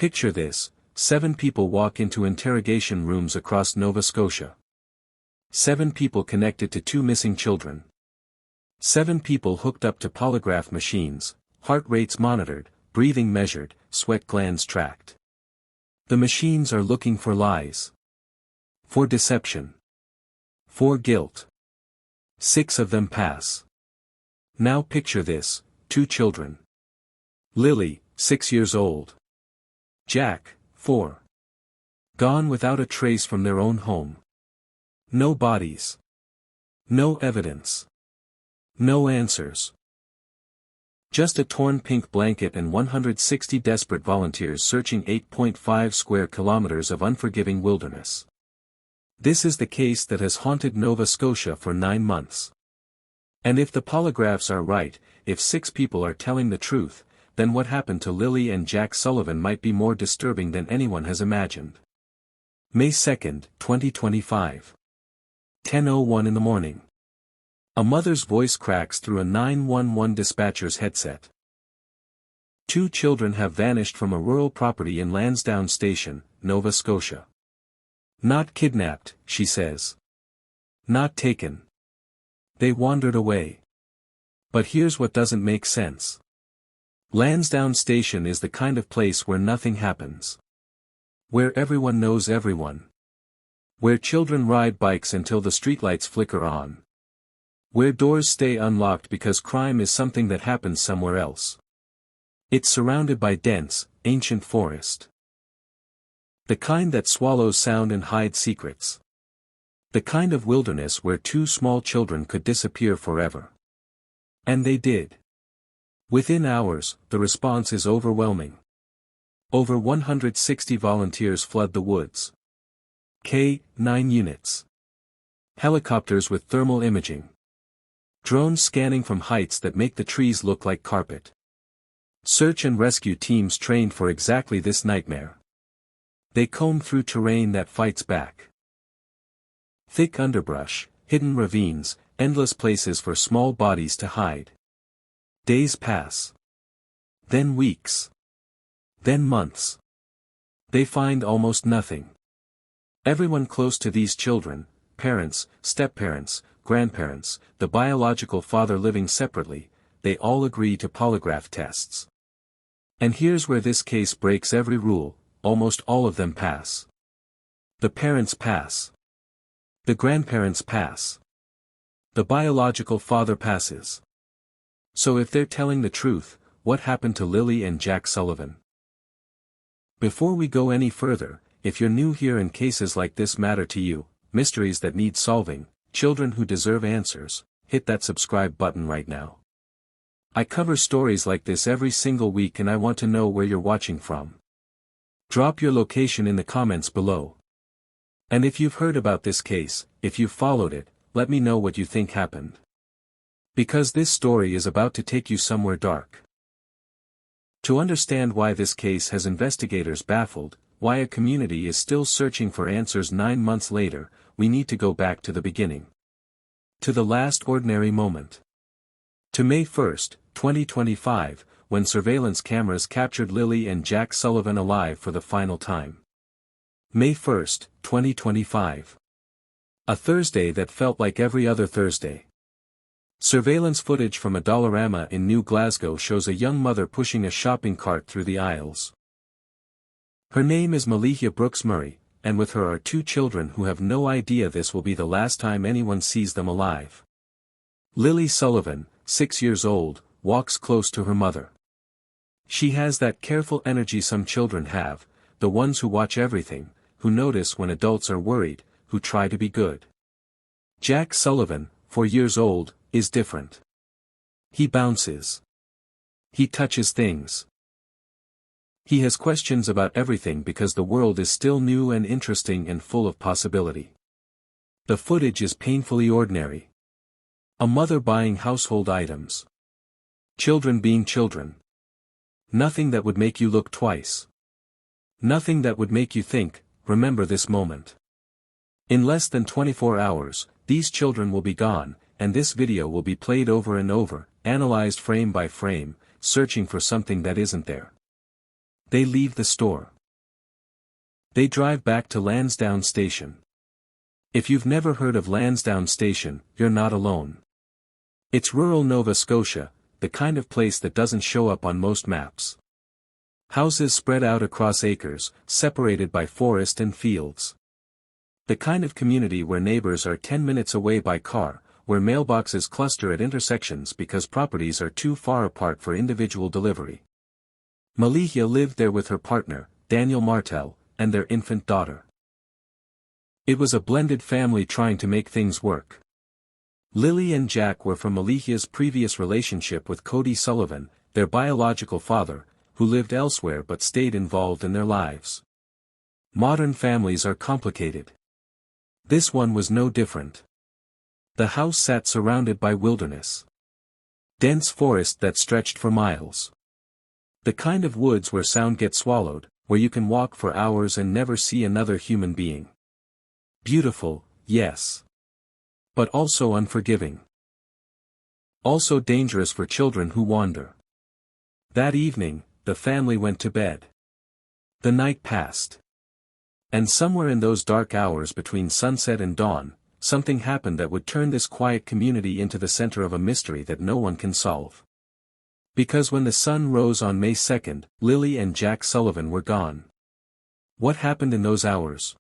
Picture this: 7 people walk into interrogation rooms across Nova Scotia. 7 people connected to 2 missing children. 7 people hooked up to polygraph machines, heart rates monitored, breathing measured, sweat glands tracked. The machines are looking for lies. For deception. For guilt. 6 of them pass. Now picture this: 2 children. Lilly, 6 years old. Jack, 4. Gone without a trace from their own home. No bodies. No evidence. No answers. Just a torn pink blanket and 160 desperate volunteers searching 8.5 square kilometers of unforgiving wilderness. This is the case that has haunted Nova Scotia for 9 months. And if the polygraphs are right, if 6 people are telling the truth, then what happened to Lilly and Jack Sullivan might be more disturbing than anyone has imagined. May 2, 2025. 10:01 in the morning. A mother's voice cracks through a 911 dispatcher's headset. 2 children have vanished from a rural property in Lansdowne Station, Nova Scotia. Not kidnapped, she says. Not taken. They wandered away. But here's what doesn't make sense. Lansdowne Station is the kind of place where nothing happens. Where everyone knows everyone. Where children ride bikes until the streetlights flicker on. Where doors stay unlocked because crime is something that happens somewhere else. It's surrounded by dense, ancient forest. The kind that swallows sound and hides secrets. The kind of wilderness where 2 small children could disappear forever. And they did. Within hours, the response is overwhelming. Over 160 volunteers flood the woods. K-9 units. Helicopters with thermal imaging. Drones scanning from heights that make the trees look like carpet. Search and rescue teams trained for exactly this nightmare. They comb through terrain that fights back. Thick underbrush, hidden ravines, endless places for small bodies to hide. Days pass. Then weeks. Then months. They find almost nothing. Everyone close to these children, parents, step-parents, grandparents, the biological father living separately, they all agree to polygraph tests. And here's where this case breaks every rule: almost all of them pass. The parents pass. The grandparents pass. The biological father passes. So if they're telling the truth, what happened to Lilly and Jack Sullivan? Before we go any further, if you're new here and cases like this matter to you, mysteries that need solving, children who deserve answers, hit that subscribe button right now. I cover stories like this every single week and I want to know where you're watching from. Drop your location in the comments below. And if you've heard about this case, if you've followed it, let me know what you think happened. Because this story is about to take you somewhere dark. To understand why this case has investigators baffled, why a community is still searching for answers 9 months later, we need to go back to the beginning. To the last ordinary moment. To May 1, 2025, when surveillance cameras captured Lilly and Jack Sullivan alive for the final time. May 1, 2025. A Thursday that felt like every other Thursday. Surveillance footage from a Dollarama in New Glasgow shows a young mother pushing a shopping cart through the aisles. Her name is Malihia Brooks Murray, and with her are 2 children who have no idea this will be the last time anyone sees them alive. Lilly Sullivan, 6 years old, walks close to her mother. She has that careful energy some children have, the ones who watch everything, who notice when adults are worried, who try to be good. Jack Sullivan, 4 years old, is different. He bounces. He touches things. He has questions about everything because the world is still new and interesting and full of possibility. The footage is painfully ordinary. A mother buying household items. Children being children. Nothing that would make you look twice. Nothing that would make you think, remember this moment. In less than 24 hours, these children will be gone, and this video will be played over and over, analyzed frame by frame, searching for something that isn't there. They leave the store. They drive back to Lansdowne Station. If you've never heard of Lansdowne Station, you're not alone. It's rural Nova Scotia, the kind of place that doesn't show up on most maps. Houses spread out across acres, separated by forest and fields. The kind of community where neighbors are 10 minutes away by car, where mailboxes cluster at intersections because properties are too far apart for individual delivery. Malihia lived there with her partner, Daniel Martel, and their infant daughter. It was a blended family trying to make things work. Lilly and Jack were from Malihia's previous relationship with Cody Sullivan, their biological father, who lived elsewhere but stayed involved in their lives. Modern families are complicated. This one was no different. The house sat surrounded by wilderness. Dense forest that stretched for miles. The kind of woods where sound gets swallowed, where you can walk for hours and never see another human being. Beautiful, yes. But also unforgiving. Also dangerous for children who wander. That evening, the family went to bed. The night passed. And somewhere in those dark hours between sunset and dawn, something happened that would turn this quiet community into the center of a mystery that no one can solve. Because when the sun rose on May 2nd, Lilly and Jack Sullivan were gone. What happened in those hours?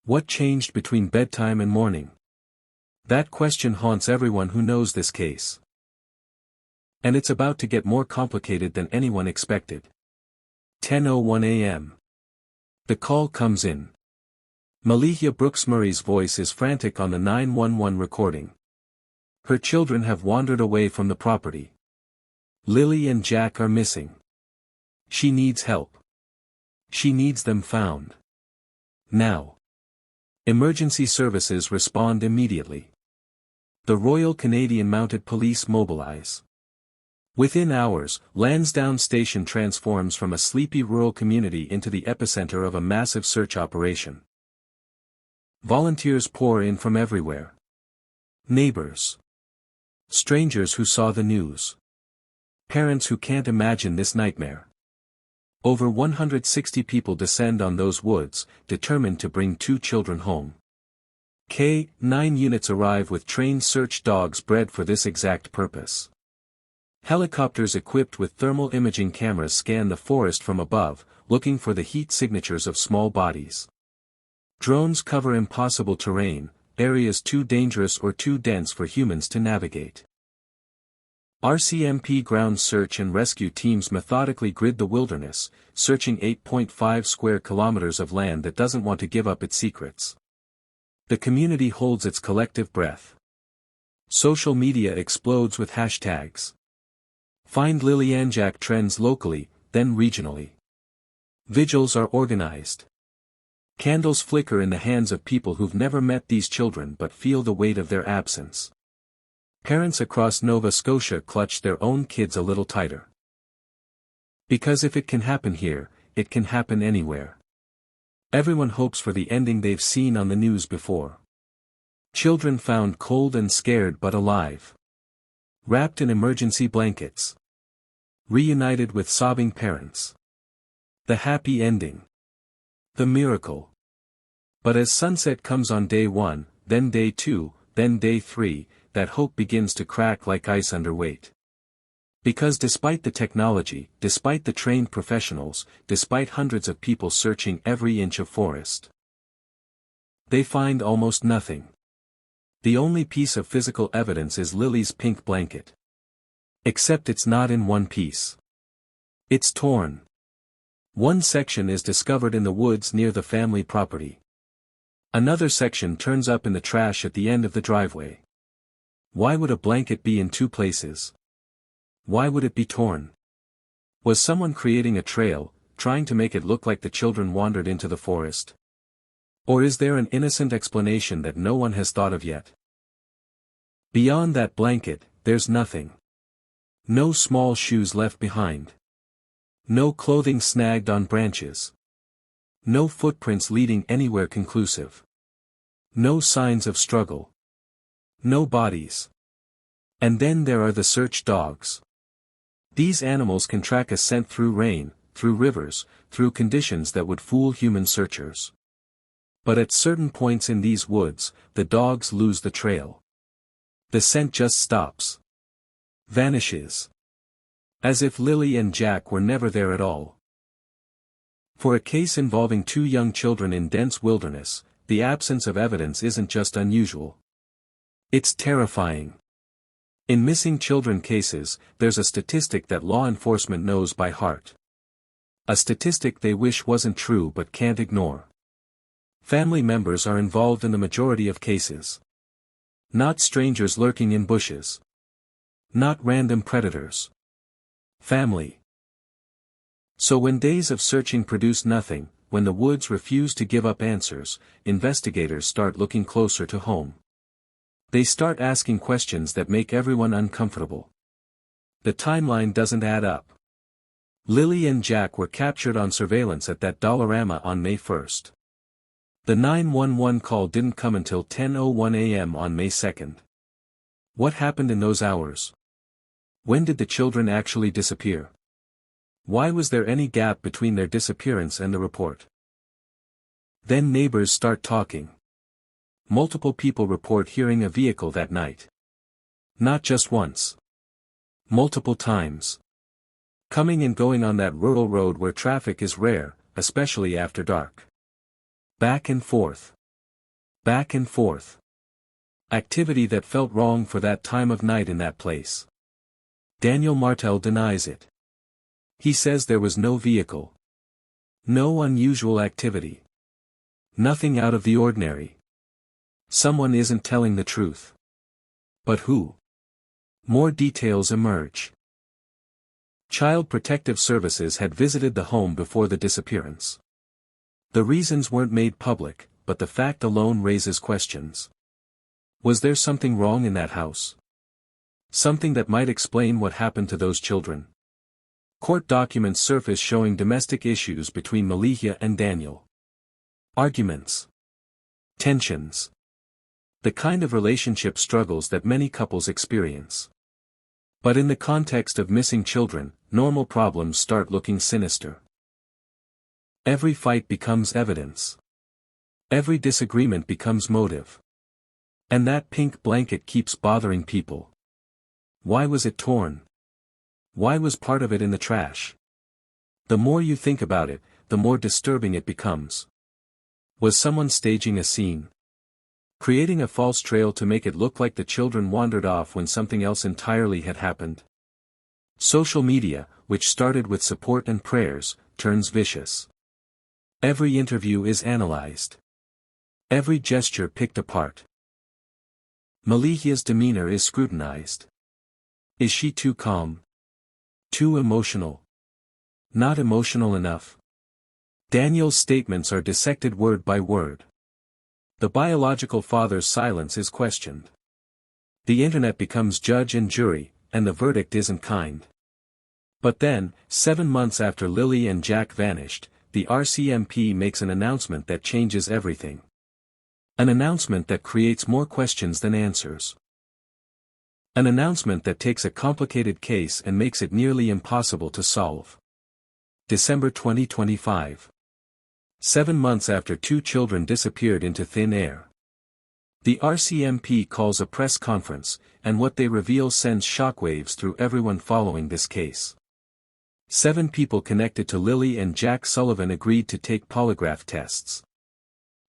What changed between bedtime and morning? That question haunts everyone who knows this case. And it's about to get more complicated than anyone expected. 10:01 a.m. The call comes in. Malihia Brooks Murray's voice is frantic on the 911 recording. Her children have wandered away from the property. Lilly and Jack are missing. She needs help. She needs them found. Now. Emergency services respond immediately. The Royal Canadian Mounted Police mobilize. Within hours, Lansdowne Station transforms from a sleepy rural community into the epicenter of a massive search operation. Volunteers pour in from everywhere. Neighbors. Strangers who saw the news. Parents who can't imagine this nightmare. Over 160 people descend on those woods, determined to bring 2 children home. K-9 units arrive with trained search dogs bred for this exact purpose. Helicopters equipped with thermal imaging cameras scan the forest from above, looking for the heat signatures of small bodies. Drones cover impossible terrain, areas too dangerous or too dense for humans to navigate. RCMP ground search and rescue teams methodically grid the wilderness, searching 8.5 square kilometers of land that doesn't want to give up its secrets. The community holds its collective breath. Social media explodes with hashtags. Find Lilly and Jack trends locally, then regionally. Vigils are organized. Candles flicker in the hands of people who've never met these children but feel the weight of their absence. Parents across Nova Scotia clutch their own kids a little tighter. Because if it can happen here, it can happen anywhere. Everyone hopes for the ending they've seen on the news before. Children found cold and scared but alive. Wrapped in emergency blankets. Reunited with sobbing parents. The happy ending. The miracle. But as sunset comes on day 1, then day 2, then day 3, that hope begins to crack like ice under weight. Because despite the technology, despite the trained professionals, despite hundreds of people searching every inch of forest, they find almost nothing. The only piece of physical evidence is Lilly's pink blanket. Except it's not in one piece. It's torn. One section is discovered in the woods near the family property. Another section turns up in the trash at the end of the driveway. Why would a blanket be in 2 places? Why would it be torn? Was someone creating a trail, trying to make it look like the children wandered into the forest? Or is there an innocent explanation that no one has thought of yet? Beyond that blanket, there's nothing. No small shoes left behind. No clothing snagged on branches. No footprints leading anywhere conclusive. No signs of struggle. No bodies. And then there are the search dogs. These animals can track a scent through rain, through rivers, through conditions that would fool human searchers. But at certain points in these woods, the dogs lose the trail. The scent just stops. Vanishes. As if Lilly and Jack were never there at all. For a case involving two young children in dense wilderness, the absence of evidence isn't just unusual. It's terrifying. In missing children cases, there's a statistic that law enforcement knows by heart. A statistic they wish wasn't true but can't ignore. Family members are involved in the majority of cases. Not strangers lurking in bushes. Not random predators. Family. So when days of searching produce nothing, when the woods refuse to give up answers, investigators start looking closer to home. They start asking questions that make everyone uncomfortable. The timeline doesn't add up. Lilly and Jack were captured on surveillance at that Dollarama on May 1st. The 911 call didn't come until 10:01 a.m. on May 2nd. What happened in those hours? When did the children actually disappear? Why was there any gap between their disappearance and the report? Then neighbors start talking. Multiple people report hearing a vehicle that night. Not just once. Multiple times. Coming and going on that rural road where traffic is rare, especially after dark. Back and forth. Back and forth. Activity that felt wrong for that time of night in that place. Daniel Martel denies it. He says there was no vehicle. No unusual activity. Nothing out of the ordinary. Someone isn't telling the truth. But who? More details emerge. Child Protective Services had visited the home before the disappearance. The reasons weren't made public, but the fact alone raises questions. Was there something wrong in that house? Something that might explain what happened to those children? Court documents surface showing domestic issues between Malihia and Daniel. Arguments. Tensions. The kind of relationship struggles that many couples experience. But in the context of missing children, normal problems start looking sinister. Every fight becomes evidence. Every disagreement becomes motive. And that pink blanket keeps bothering people. Why was it torn? Why was part of it in the trash? The more you think about it, the more disturbing it becomes. Was someone staging a scene? Creating a false trail to make it look like the children wandered off when something else entirely had happened? Social media, which started with support and prayers, turns vicious. Every interview is analyzed. Every gesture picked apart. Malihia's demeanor is scrutinized. Is she too calm? Too emotional? Not emotional enough? Daniel's statements are dissected word by word. The biological father's silence is questioned. The internet becomes judge and jury, and the verdict isn't kind. But then, 7 months after Lilly and Jack vanished, the RCMP makes an announcement that changes everything. An announcement that creates more questions than answers. An announcement that takes a complicated case and makes it nearly impossible to solve. December 2025. 7 months after 2 children disappeared into thin air. The RCMP calls a press conference, and what they reveal sends shockwaves through everyone following this case. 7 people connected to Lilly and Jack Sullivan agreed to take polygraph tests.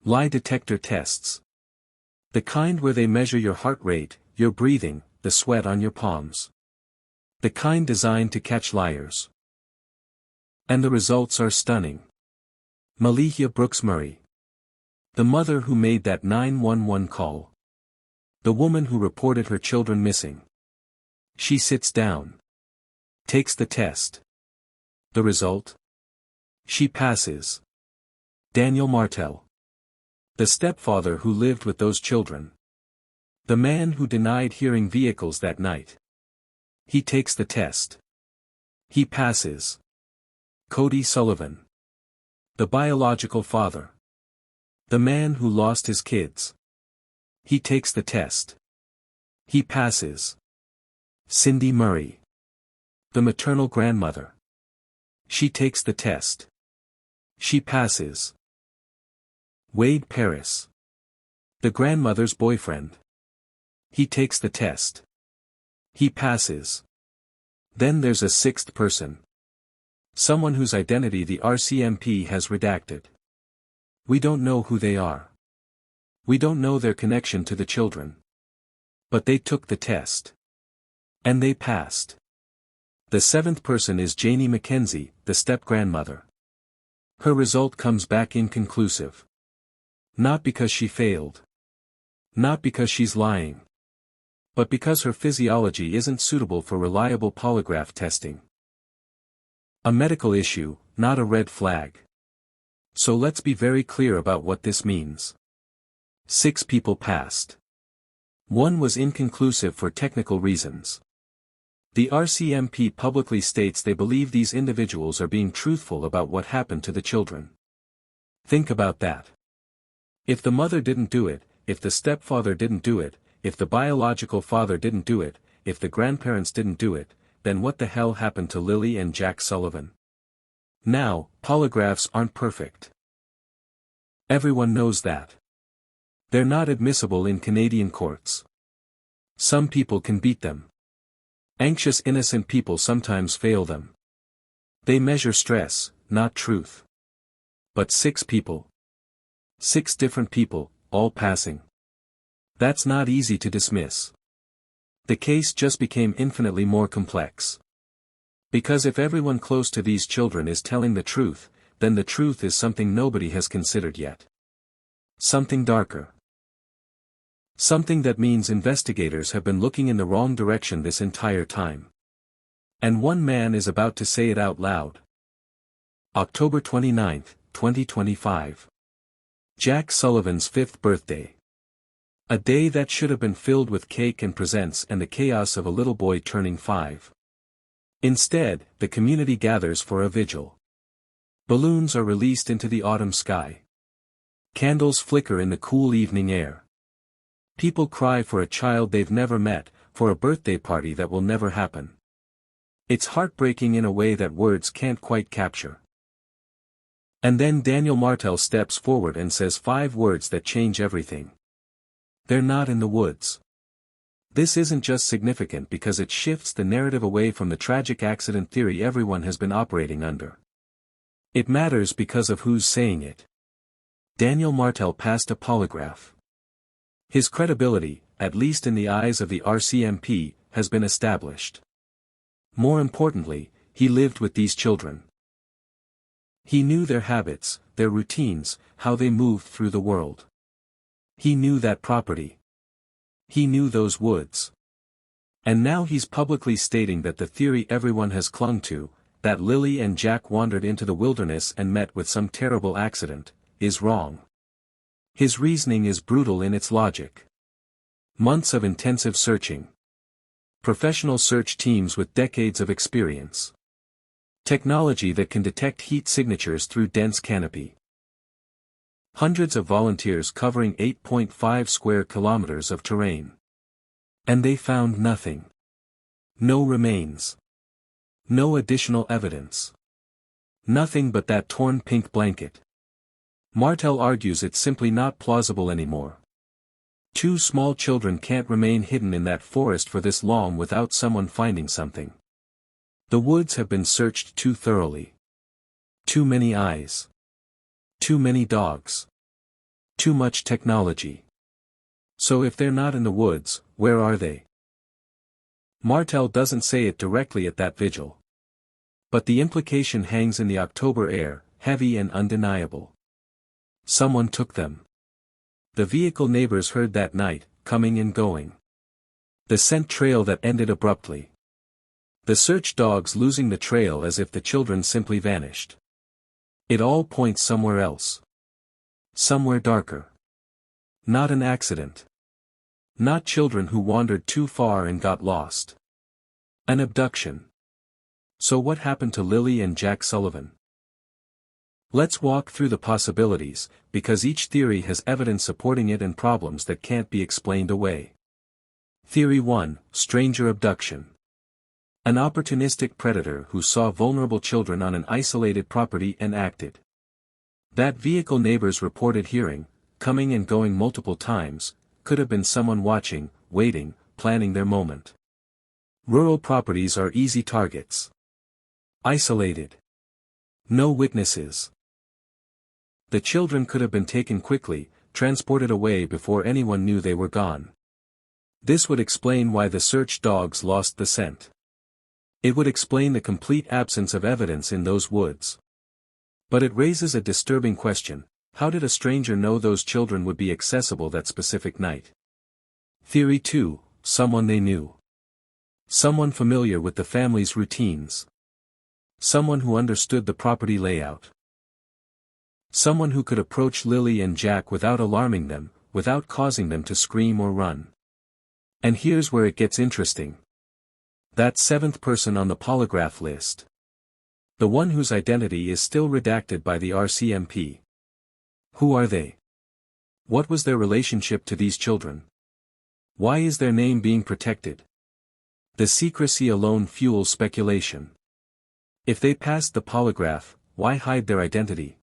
Lie detector tests. The kind where they measure your heart rate, your breathing, the sweat on your palms. The kind designed to catch liars. And the results are stunning. Malihia Brooks Murray. The mother who made that 911 call. The woman who reported her children missing. She sits down. Takes the test. The result? She passes. Daniel Martel. The stepfather who lived with those children. The man who denied hearing vehicles that night. He takes the test. He passes. Cody Sullivan. The biological father. The man who lost his kids. He takes the test. He passes. Cindy Murray. The maternal grandmother. She takes the test. She passes. Wade Paris. The grandmother's boyfriend. He takes the test. He passes. Then there's a sixth person. Someone whose identity the RCMP has redacted. We don't know who they are. We don't know their connection to the children. But they took the test. And they passed. The seventh person is Janie Mackenzie, the step-grandmother. Her result comes back inconclusive. Not because she failed. Not because she's lying. But because her physiology isn't suitable for reliable polygraph testing. A medical issue, not a red flag. So let's be very clear about what this means. 6 people passed. 1 was inconclusive for technical reasons. The RCMP publicly states they believe these individuals are being truthful about what happened to the children. Think about that. If the mother didn't do it, if the stepfather didn't do it, if the biological father didn't do it, if the grandparents didn't do it, then what the hell happened to Lilly and Jack Sullivan? Now, polygraphs aren't perfect. Everyone knows that. They're not admissible in Canadian courts. Some people can beat them. Anxious innocent people sometimes fail them. They measure stress, not truth. But 6 people. 6 different people, all passing. That's not easy to dismiss. The case just became infinitely more complex. Because if everyone close to these children is telling the truth, then the truth is something nobody has considered yet. Something darker. Something that means investigators have been looking in the wrong direction this entire time. And one man is about to say it out loud. October 29, 2025. Jack Sullivan's 5th birthday. A day that should have been filled with cake and presents and the chaos of a little boy turning 5. Instead, the community gathers for a vigil. Balloons are released into the autumn sky. Candles flicker in the cool evening air. People cry for a child they've never met, for a birthday party that will never happen. It's heartbreaking in a way that words can't quite capture. And then Daniel Martel steps forward and says 5 words that change everything. They're not in the woods. This isn't just significant because it shifts the narrative away from the tragic accident theory everyone has been operating under. It matters because of who's saying it. Daniel Martel passed a polygraph. His credibility, at least in the eyes of the RCMP, has been established. More importantly, he lived with these children. He knew their habits, their routines, how they moved through the world. He knew that property. He knew those woods. And now he's publicly stating that the theory everyone has clung to, that Lilly and Jack wandered into the wilderness and met with some terrible accident, is wrong. His reasoning is brutal in its logic. Months of intensive searching. Professional search teams with decades of experience. Technology that can detect heat signatures through dense canopy. Hundreds of volunteers covering 8.5 square kilometers of terrain. And they found nothing. No remains. No additional evidence. Nothing but that torn pink blanket. Martel argues it's simply not plausible anymore. 2 small children can't remain hidden in that forest for this long without someone finding something. The woods have been searched too thoroughly. Too many eyes. Too many dogs. Too much technology. So if they're not in the woods, where are they? Martel doesn't say it directly at that vigil. But the implication hangs in the October air, heavy and undeniable. Someone took them. The vehicle neighbors heard that night, coming and going. The scent trail that ended abruptly. The search dogs losing the trail as if the children simply vanished. It all points somewhere else. Somewhere darker. Not an accident. Not children who wandered too far and got lost. An abduction. So what happened to Lilly and Jack Sullivan? Let's walk through the possibilities, because each theory has evidence supporting it and problems that can't be explained away. Theory 1, stranger abduction. An opportunistic predator who saw vulnerable children on an isolated property and acted. That vehicle neighbors reported hearing, coming and going multiple times, could have been someone watching, waiting, planning their moment. Rural properties are easy targets. Isolated. No witnesses. The children could have been taken quickly, transported away before anyone knew they were gone. This would explain why the search dogs lost the scent. It would explain the complete absence of evidence in those woods. But it raises a disturbing question: how did a stranger know those children would be accessible that specific night? Theory 2, someone they knew. Someone familiar with the family's routines. Someone who understood the property layout. Someone who could approach Lilly and Jack without alarming them, without causing them to scream or run. And here's where it gets interesting. That seventh person on the polygraph list. The one whose identity is still redacted by the RCMP. Who are they? What was their relationship to these children? Why is their name being protected? The secrecy alone fuels speculation. If they passed the polygraph, why hide their identity?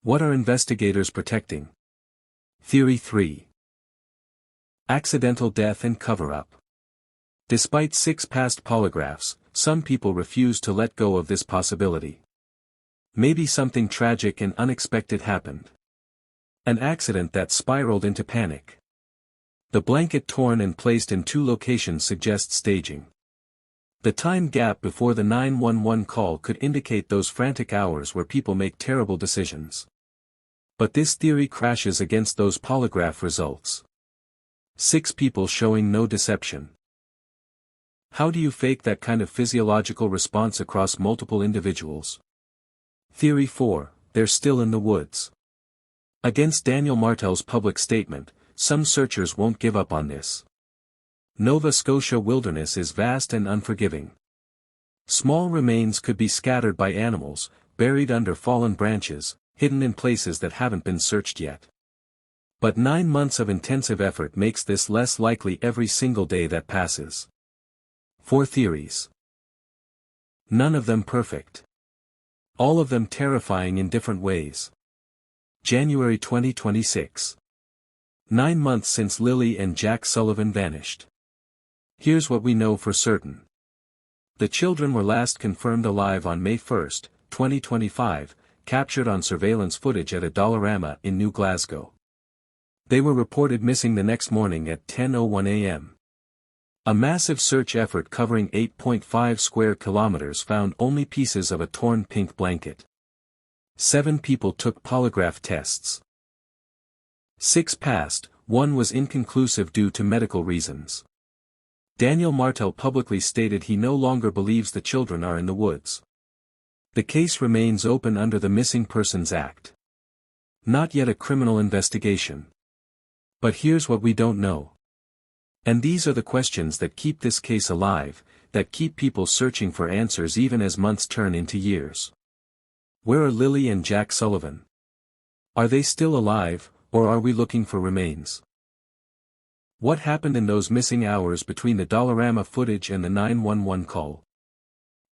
What are investigators protecting? Theory 3. Accidental death and cover-up. Despite 6 past polygraphs, some people refuse to let go of this possibility. Maybe something tragic and unexpected happened. An accident that spiraled into panic. The blanket torn and placed in 2 locations suggests staging. The time gap before the 911 call could indicate those frantic hours where people make terrible decisions. But this theory crashes against those polygraph results. 6 people showing no deception. How do you fake that kind of physiological response across multiple individuals? Theory 4, they're still in the woods. Against Daniel Martel's public statement, some searchers won't give up on this. Nova Scotia wilderness is vast and unforgiving. Small remains could be scattered by animals, buried under fallen branches, hidden in places that haven't been searched yet. But 9 months of intensive effort makes this less likely every single day that passes. 4 theories. None of them perfect. All of them terrifying in different ways. January 2026. 9 months since Lilly and Jack Sullivan vanished. Here's what we know for certain. The children were last confirmed alive on May 1, 2025, captured on surveillance footage at a Dollarama in New Glasgow. They were reported missing the next morning at 10:01 a.m. A massive search effort covering 8.5 square kilometers found only pieces of a torn pink blanket. 7 people took polygraph tests. 6 passed, 1 was inconclusive due to medical reasons. Daniel Martel publicly stated he no longer believes the children are in the woods. The case remains open under the Missing Persons Act. Not yet a criminal investigation. But here's what we don't know. And these are the questions that keep this case alive, that keep people searching for answers even as months turn into years. Where are Lilly and Jack Sullivan? Are they still alive, or are we looking for remains? What happened in those missing hours between the Dollarama footage and the 911 call?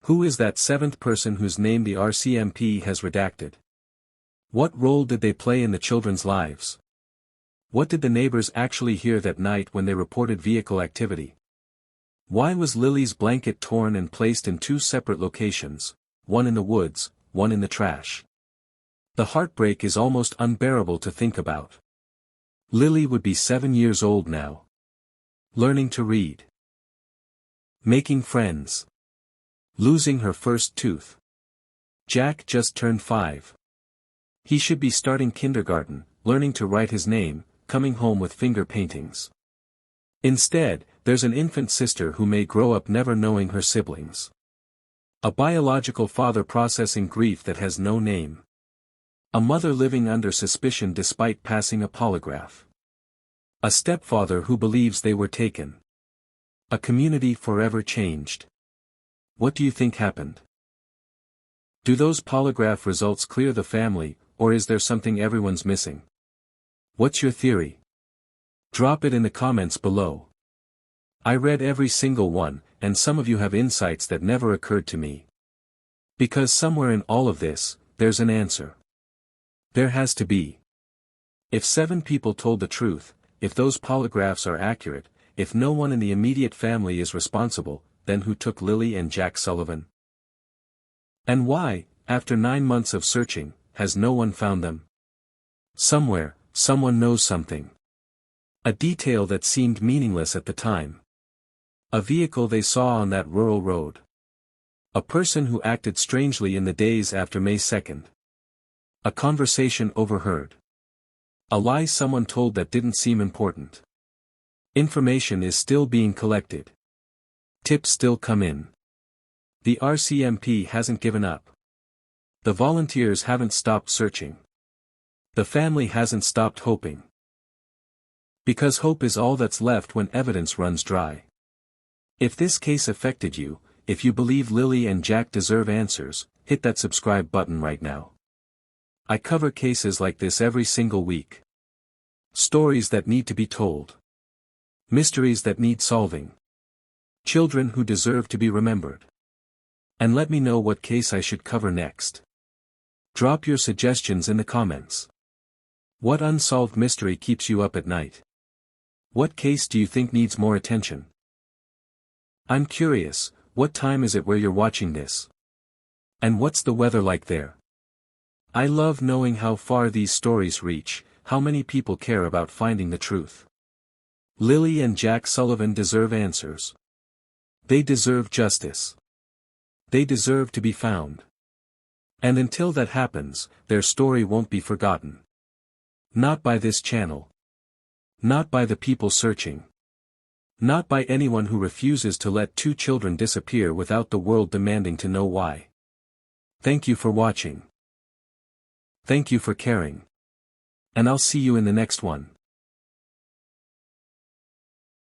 Who is that 7th person whose name the RCMP has redacted? What role did they play in the children's lives? What did the neighbors actually hear that night when they reported vehicle activity? Why was Lily's blanket torn and placed in 2 separate locations, one in the woods, one in the trash? The heartbreak is almost unbearable to think about. Lilly would be 7 years old now. Learning to read. Making friends. Losing her first tooth. Jack just turned 5. He should be starting kindergarten, learning to write his name, coming home with finger paintings. Instead, there's an infant sister who may grow up never knowing her siblings. A biological father processing grief that has no name. A mother living under suspicion despite passing a polygraph. A stepfather who believes they were taken. A community forever changed. What do you think happened? Do those polygraph results clear the family, or is there something everyone's missing? What's your theory? Drop it in the comments below. I read every single one, and some of you have insights that never occurred to me. Because somewhere in all of this, there's an answer. There has to be. If 7 people told the truth, if those polygraphs are accurate, if no one in the immediate family is responsible, then who took Lilly and Jack Sullivan? And why, after 9 months of searching, has no one found them? Somewhere, someone knows something. A detail that seemed meaningless at the time. A vehicle they saw on that rural road. A person who acted strangely in the days after May 2nd. A conversation overheard. A lie someone told that didn't seem important. Information is still being collected. Tips still come in. The RCMP hasn't given up. The volunteers haven't stopped searching. The family hasn't stopped hoping. Because hope is all that's left when evidence runs dry. If this case affected you, if you believe Lilly and Jack deserve answers, hit that subscribe button right now. I cover cases like this every single week. Stories that need to be told. Mysteries that need solving. Children who deserve to be remembered. And let me know what case I should cover next. Drop your suggestions in the comments. What unsolved mystery keeps you up at night? What case do you think needs more attention? I'm curious, what time is it where you're watching this? And what's the weather like there? I love knowing how far these stories reach, how many people care about finding the truth. Lilly and Jack Sullivan deserve answers. They deserve justice. They deserve to be found. And until that happens, their story won't be forgotten. Not by this channel. Not by the people searching. Not by anyone who refuses to let 2 children disappear without the world demanding to know why. Thank you for watching. Thank you for caring. And I'll see you in the next one.